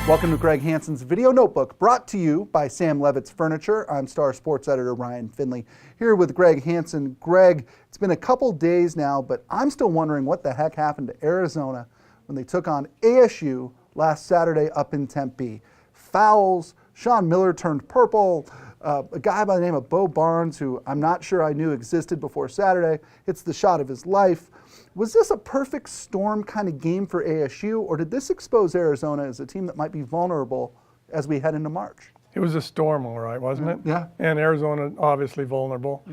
Welcome to Greg Hansen's Video Notebook, brought to you by Sam Levitt's Furniture. I'm Star Sports Editor Ryan Finley, here with Greg Hansen. Greg, it's been a couple days now, but I'm still wondering what the heck happened to Arizona when they took on ASU last Saturday up in Tempe. Fouls, Sean Miller turned purple, a guy by the name of Bo Barnes, who I'm not sure I knew existed before Saturday, hits the shot of his life. Was this a perfect storm kind of game for ASU, or did this expose Arizona as a team that might be vulnerable as we head into March? It was a storm, all right, wasn't it? Yeah. And Arizona obviously vulnerable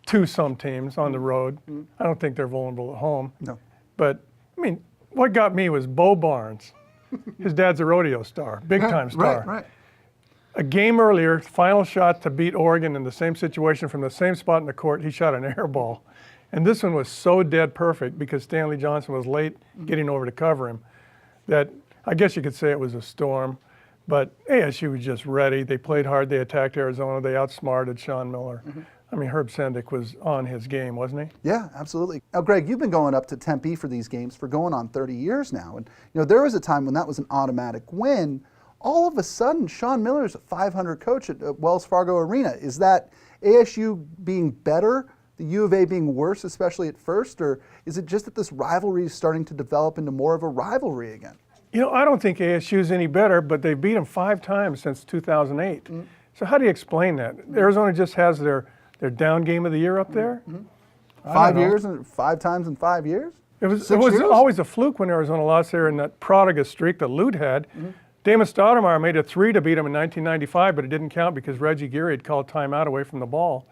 to some teams on the road. I don't think they're vulnerable at home. No. But, I mean, what got me was Bo Barnes. His dad's a rodeo star, big-time star. Right. A game earlier, final shot to beat Oregon in the same situation from the same spot in the court, he shot an air ball. And this one was so dead perfect because Stanley Johnson was late getting over to cover him that I guess you could say it was a storm. But ASU was just ready. They played hard. They attacked Arizona. They outsmarted Sean Miller. I mean, Herb Sendek was on his game, wasn't he? Yeah, absolutely. Now, Greg, you've been going up to Tempe for these games for going on 30 years now. And, you know, there was a time when that was an automatic win. All of a sudden, Sean Miller's a 500 coach at Wells Fargo Arena. Is that ASU being better, the U of A being worse, especially at first, or is it just that this rivalry is starting to develop into more of a rivalry again? You know, I don't think ASU's any better, but they've beat them 5 times since 2008. So how do you explain that? Arizona just has their down game of the year up there? 5 years and 5 times in 5 years? It was always a fluke when Arizona lost there in that prodigal streak that Lute had. Damon Stoudemire made a 3 to beat him in 1995, but it didn't count because Reggie Geary had called timeout away from the ball.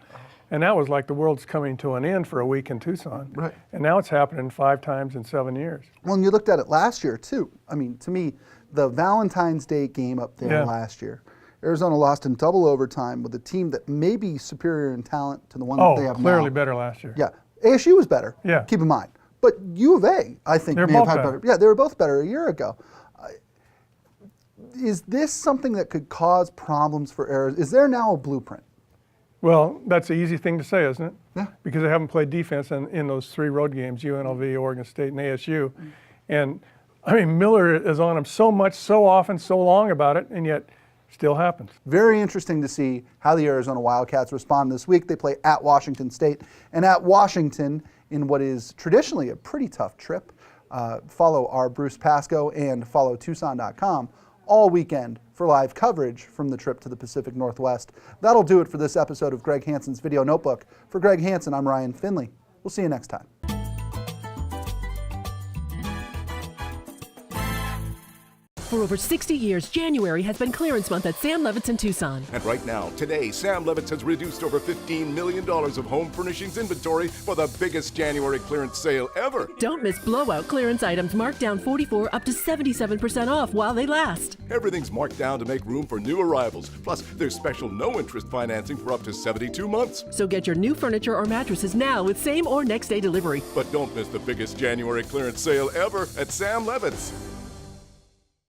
And that was like the world's coming to an end for a week in Tucson. Right. And now it's happening 5 times in 7 years. Well, and you looked at it last year, too. I mean, to me, the Valentine's Day game up there last year, Arizona lost in double overtime with a team that may be superior in talent to the one that they have now. Clearly better last year. Yeah. ASU was better, Yeah. keep in mind. But U of A, I think, They're may have both had better. better. Yeah, they were both better a year ago. Is this something that could cause problems for Arizona? Is there now a blueprint? Well, that's an easy thing to say, isn't it? Yeah. Because they haven't played defense in those 3 road games, UNLV, Oregon State, and ASU. And, I mean, Miller is on them so much, so often, so long about it, and yet still happens. Very interesting to see how the Arizona Wildcats respond this week. They play at Washington State and at Washington in what is traditionally a pretty tough trip. Follow our Bruce Pascoe and follow Tucson.com all weekend for live coverage from the trip to the Pacific Northwest. That'll do it for this episode of Greg Hansen's Video Notebook. For Greg Hansen, I'm Ryan Finley. We'll see you next time. For over 60 years, January has been clearance month at Sam Levitt's in Tucson. And right now, today, Sam Levitt's has reduced over $15 million of home furnishings inventory for the biggest January clearance sale ever. Don't miss blowout clearance items marked down 44 up to 77% off while they last. Everything's marked down to make room for new arrivals. Plus, there's special no-interest financing for up to 72 months. So get your new furniture or mattresses now with same or next day delivery. But don't miss the biggest January clearance sale ever at Sam Levitt's.